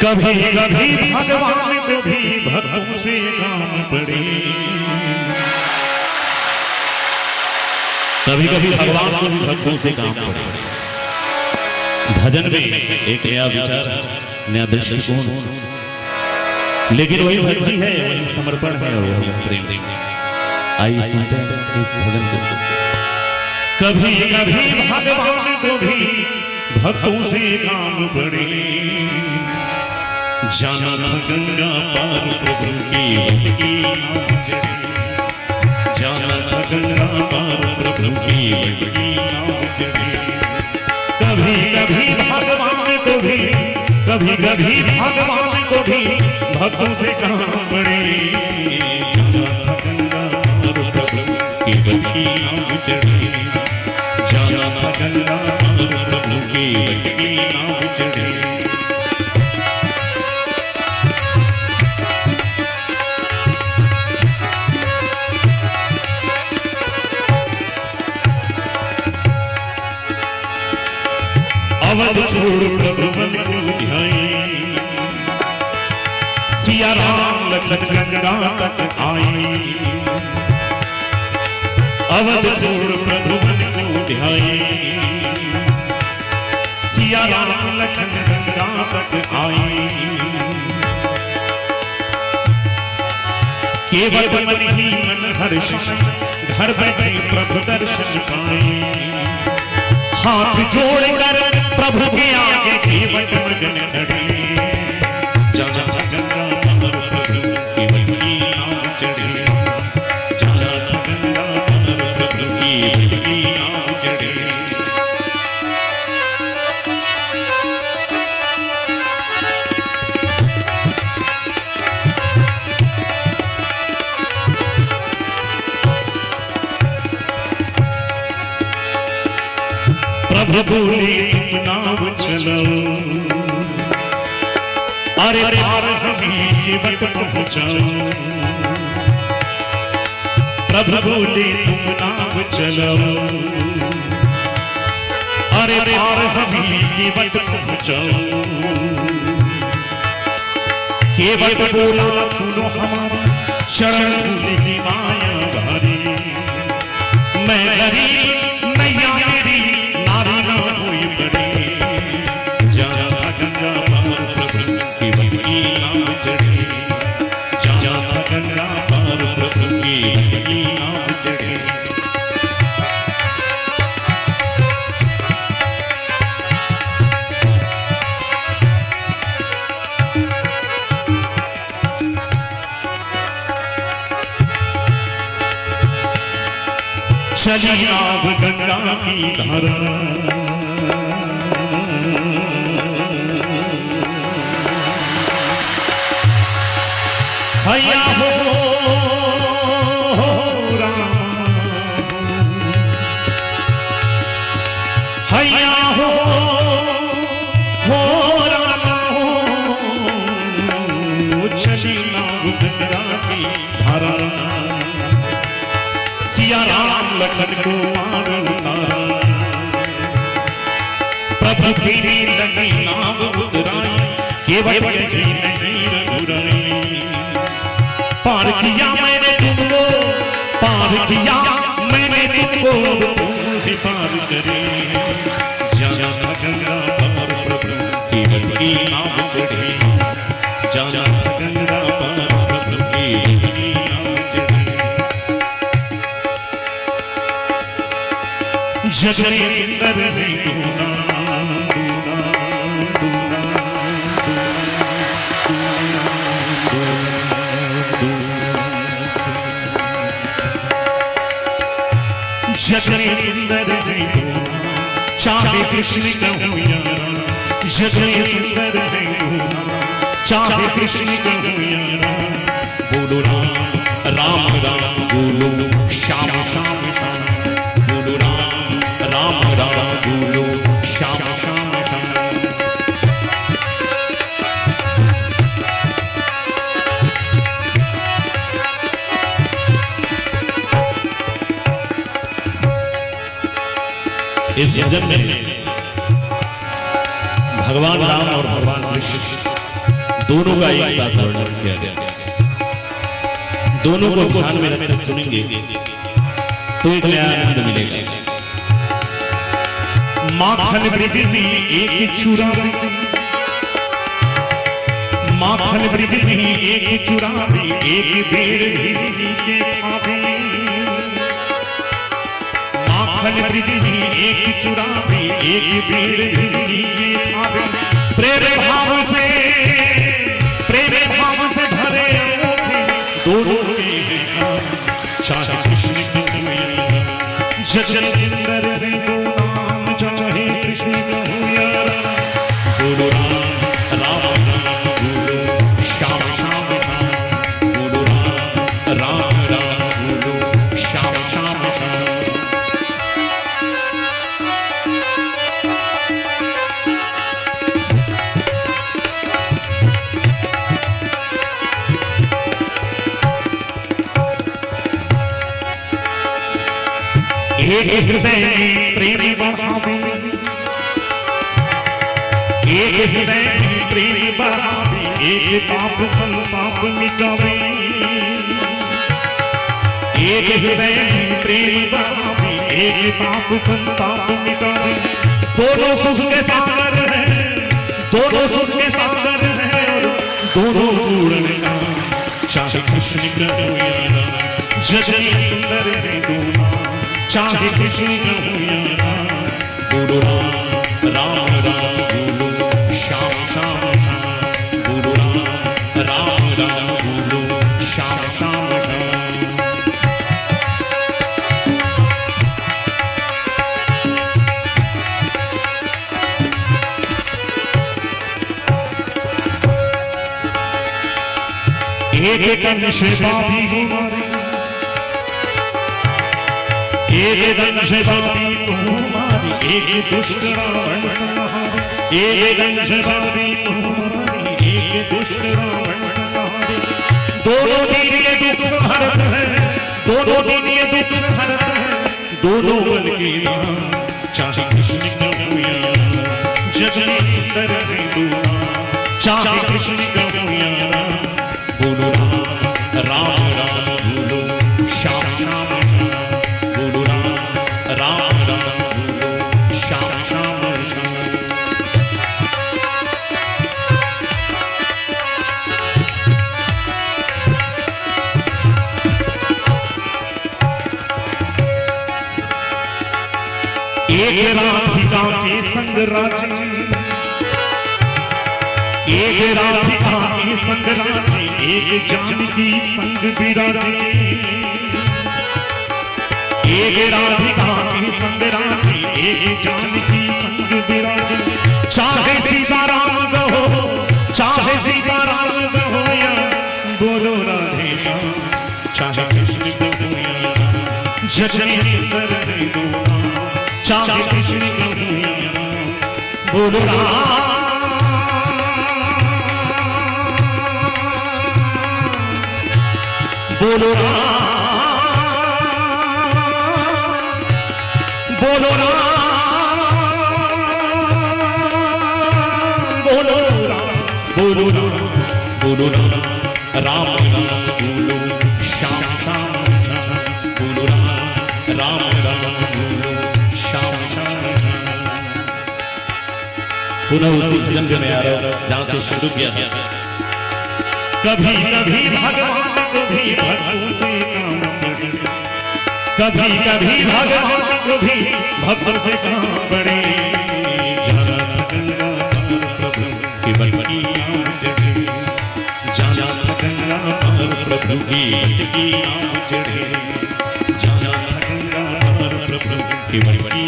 कभी कभी भगवान को भी भक्तों से काम पड़े, कभी कभी भगवान को भी भक्तों से काम पड़े। भजन में एक नया विचार, नया दृष्टिकोण, लेकिन वही भक्ति है, वही समर्पण है, वही प्रेम। आइए सुनते हैं इस भजन को। कभी कभी भगवान को भी भक्तों से काम पड़े, जाना था गंगा पार प्रभु की भक्ति नाम चढ़े, जाना था गंगा पार प्रभु की भक्ति नाम चढ़े। कभी कभी भगवान को भी, कभी कभी भगवान को भी भक्तों से काम पड़े, जाना था गंगा पार प्रभु की भक्ति नाम चढ़े, जाना था गंगा पार प्रभु की भक्ति नाम चढ़े। अवध छोड़ प्रभु मन को ध्याए, सिया राम लखन गंगा तट आए। अवध छोड़ प्रभु मन को ध्याए, सिया राम लखन गंगा तट आए। केवल मन ही मन हर्ष, घर बैठे प्रभु दर्शन पाए। हाथ जोड़कर प्रभु के आगे केवल मगन खड़े, जाना था गंगा पार प्रभु की भक्ति नाम चढ़े, जाना था गंगा पार प्रभु की भक्ति नाम चढ़े। प्रभु बोले तुम नाव चलाओ, अरे पार हमें ये वक्त पहुंचाओ। प्रभु बोले तुम नाव चलाओ, अरे पार हमें ये वक्त पहुंचाओ। केवल बोला सुनो हमारा शरण की माया भारी, मैं गरीब नैया मेरी नारी न हुई बड़ी, जाना था गंगा पार प्रभु की भक्ति नाम चढ़े, जाना था गंगा पार प्रभु की भक्ति नाम चढ़े। चली आव गंगा की धारा, हैया हो राम, हैया हो राम, चली आव गंगा की धारा। सिया राम लखन को मार उतारा, प्रभु तेरी लगी नाव उतराई, केवल यही नहीं रघुराई। पार किया मैंने तुमको, पार किया मैंने तुमको, तुम भी पार करे, जाना था गंगा पार प्रभु की भक्ति नाम चढ़े, जाना था गंगा पार प्रभु की भक्ति नाम चढ़े। जगने सुंदर है दूना, जगने सुंदर है दूना, चाहे कृष्ण कहूँ यारा, जगने सुंदर है दूना, चाहे कृष्ण कहूँ यारा। बोलो राम राम राम, बोलो श्याम श्याम श्याम, बोलो राम राम राम, बोलो श्याम श्याम श्याम। इस भजन में भगवान राम और भगवान कृष्ण दोनों का एक साथ वर्णन किया गया। दोनों को ध्यान में रखकर सुनेंगे तो एक नया आनंद मिलेगा। माखन ब्रिज में एक चूरा, माखन ब्रिज में एक चूरा, एक बेर भी के खावे। माखन ब्रिज में एक चूरा, एक बेर भी के खावे। प्रेम भाव से भरे दोनों चाहे कृष्ण जगन्नर है दो नाम, चाहे कृष्ण बोलो राम राम बोलो श्याम श्याम श्याम, बोलो राम राम बोलो श्याम श्याम श्याम। एक हृदय में प्रेम बढ़ावे, एक हृदय में प्रेम बढ़ावे, एक पाप संताप मिटावे। एक हृदय में प्रेम बढ़ावे, एक पाप संताप मिटावे। दोनों सुख के सागर है, दोनों सुख के सागर है, दोनों पूर्ण का चाहे कृष्ण कन्हैया जगनी सुंदर है दोनों, चाहे कृष्ण कन्हैया बोलो राम राम बोलो श्याम श्याम श्याम, बोलो राम राम बोलो श्याम श्याम श्याम। एक कंश बाबी हमारे, एक कंश बाबी हमारी, एक दुष्ट रावण संहारे। एक कंश बाबी हमारी, एक दुष्ट रावण संहारे। दोनों दिन ये दुख हरत है, दोनों दिन ये दुख हरत है, दोनों बल के नाम चाहे कृष्ण कन्हैया जगनी सुंदर है दोनों, चाहे कृष्ण कन्हैया बोलो राम राम बोलो श्याम श्याम श्याम, बोलो राम राम बोलो श्याम श्याम श्याम। एक राधिका के संग राधे, एक राधिका के संग राधे, एक जानकी संग विराजे। एक राधिका के संग राधे, एक जानकी संग विराजे। चाहे सीताराम कहो, चाहे सीताराम कहो या बोलो राधे श्याम, चाहे कृष्ण कन्हैया जगनी सुंदर है दोनों, चाहे कृष्ण कन्हैया बोलो बोलो बोलो बोलो बोलो बोलो राम राम बोलो श्याम श्याम श्याम, बोलो राम राम बोलो श्याम श्याम। पुनः उसी जन्म में आ रहा हूं जहां से शुरू किया था। कभी कभी भगवान को भी भक्तों से काम पड़े, कभी कभी भगवान को भी भक्तों से काम पड़े। जाना गंगा प्रभु की बलकी नाम जड़े, जाना गंगा प्रभु की नाम जड़े, जाना गंगा प्रभु की बलकी